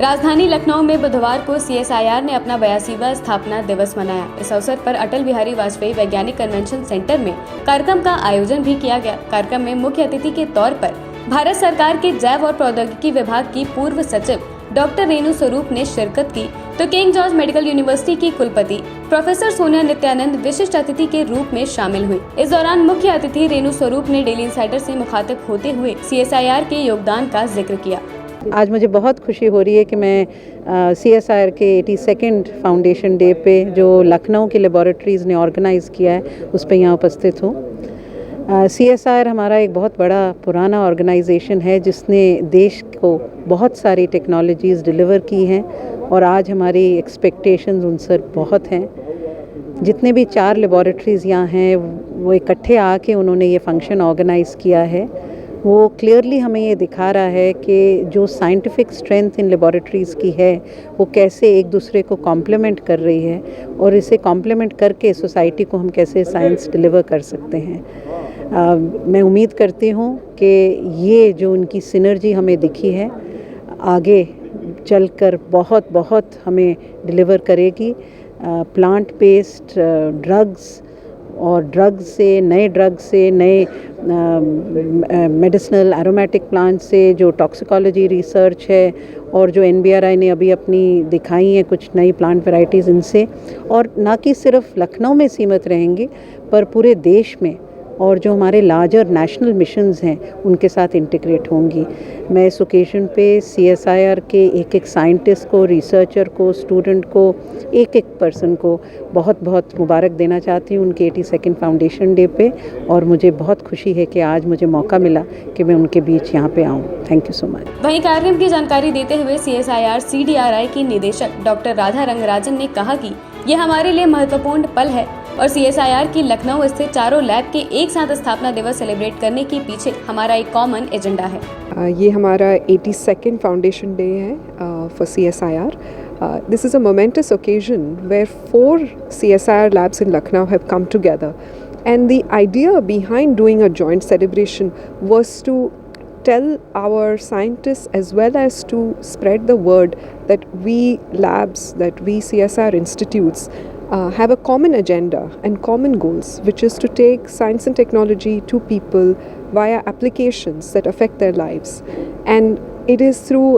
राजधानी लखनऊ में बुधवार को CSIR ने अपना 82वां स्थापना दिवस मनाया। इस अवसर पर अटल बिहारी वाजपेयी वैज्ञानिक कन्वेंशन सेंटर में कार्यक्रम का आयोजन भी किया गया। कार्यक्रम में मुख्य अतिथि के तौर पर भारत सरकार के जैव और प्रौद्योगिकी विभाग की पूर्व सचिव डॉक्टर रेणु स्वरूप ने शिरकत की, तो किंग जॉर्ज मेडिकल यूनिवर्सिटी की कुलपति प्रोफेसर सोनिया नित्यानंद विशिष्ट अतिथि के रूप में शामिल हुई। इस दौरान मुख्य अतिथि रेणु स्वरूप ने डेली इंसाइडर से मुखातिब होते हुए CSIR के योगदान का जिक्र किया। आज मुझे बहुत खुशी हो रही है कि मैं CSIR के 82nd फाउंडेशन डे पे जो लखनऊ की लेबोरेटरीज़ ने ऑर्गेनाइज़ किया है उस पे यहाँ उपस्थित हूँ। CSIR हमारा एक बहुत बड़ा पुराना ऑर्गेनाइजेशन है जिसने देश को बहुत सारी टेक्नोलॉजीज़ डिलीवर की हैं और आज हमारी एक्सपेक्टेशंस उनसे बहुत हैं। जितने भी 4 लेबोरेटरीज़ यहाँ हैं वो इकट्ठे आके उन्होंने ये फंक्शन ऑर्गेनाइज़ किया है। वो क्लियरली हमें ये दिखा रहा है कि जो साइंटिफिक स्ट्रेंथ इन लेबोरेटरीज़ की है वो कैसे एक दूसरे को कॉम्प्लीमेंट कर रही है और इसे कॉम्प्लीमेंट करके सोसाइटी को हम कैसे साइंस डिलीवर कर सकते हैं। मैं उम्मीद करती हूँ कि ये जो उनकी सिनर्जी हमें दिखी है आगे चलकर बहुत बहुत हमें डिलीवर करेगी। प्लांट बेस्ड ड्रग्स और ड्रग्स से नए मेडिसिनल एरोमेटिक प्लांट से जो टॉक्सिकोलॉजी रिसर्च है और जो NBRI ने अभी अपनी दिखाई हैं कुछ नई प्लांट वैरायटीज़ इनसे, और ना कि सिर्फ लखनऊ में सीमित रहेंगी पर पूरे देश में, और जो हमारे लार्जर नेशनल मिशंस हैं उनके साथ इंटीग्रेट होंगी। मैं इस ओकेजन पे CSIR के एक साइंटिस्ट को, रिसर्चर को, स्टूडेंट को, एक पर्सन को बहुत बहुत मुबारक देना चाहती हूँ उनके 82nd फाउंडेशन डे पे, और मुझे बहुत खुशी है कि आज मुझे मौका मिला कि मैं उनके बीच यहाँ पे आऊँ। Thank you so much. वहीं कार्यक्रम की जानकारी देते हुए CSIR CDRI की निदेशक डॉक्टर राधा रंगराजन ने कहा कि ये हमारे लिए महत्वपूर्ण पल है और CSIR की लखनऊ स्थित चारों लैब के एक साथ स्थापना दिवस सेलिब्रेट करने के पीछे हमारा एक कॉमन एजेंडा है। ये हमारा 82nd फाउंडेशन डे है for CSIR. This is a momentous occasion where 4 CSIR labs in Lucknow have come together, and the idea behind doing a joint celebration was to tell our scientists as well as to spread the word that we labs, that we CSIR institutes have a common agenda and common goals, which is to take science and technology to people via applications that affect their lives. And it is through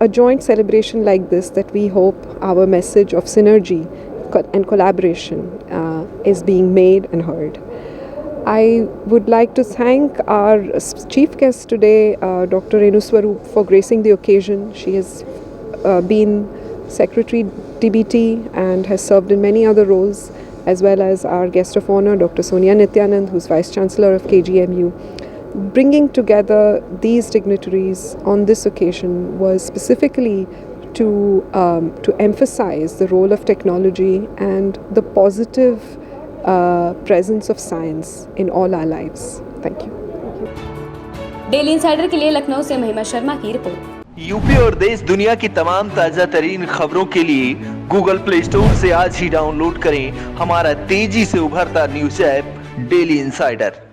a joint celebration like this that we hope our message of synergy and collaboration is being made and heard. I would like to thank our chief guest today, Dr. Renu Swaroop, for gracing the occasion. She has been Secretary TBT and has served in many other roles, as well as our guest of honor, Dr. Sonia Nityanand, who's Vice Chancellor of KGMU. Bringing together these dignitaries on this occasion was specifically to emphasize the role of technology and the positive presence of science in all our lives. Thank you. Daily insider के लिए लखनऊ से महिमा शर्मा की report. UP और देश दुनिया की तमाम ताजा तरीन खबरों के लिए गूगल प्ले स्टोर से आज ही डाउनलोड करें हमारा तेजी से उभरता न्यूज ऐप डेली इंसाइडर।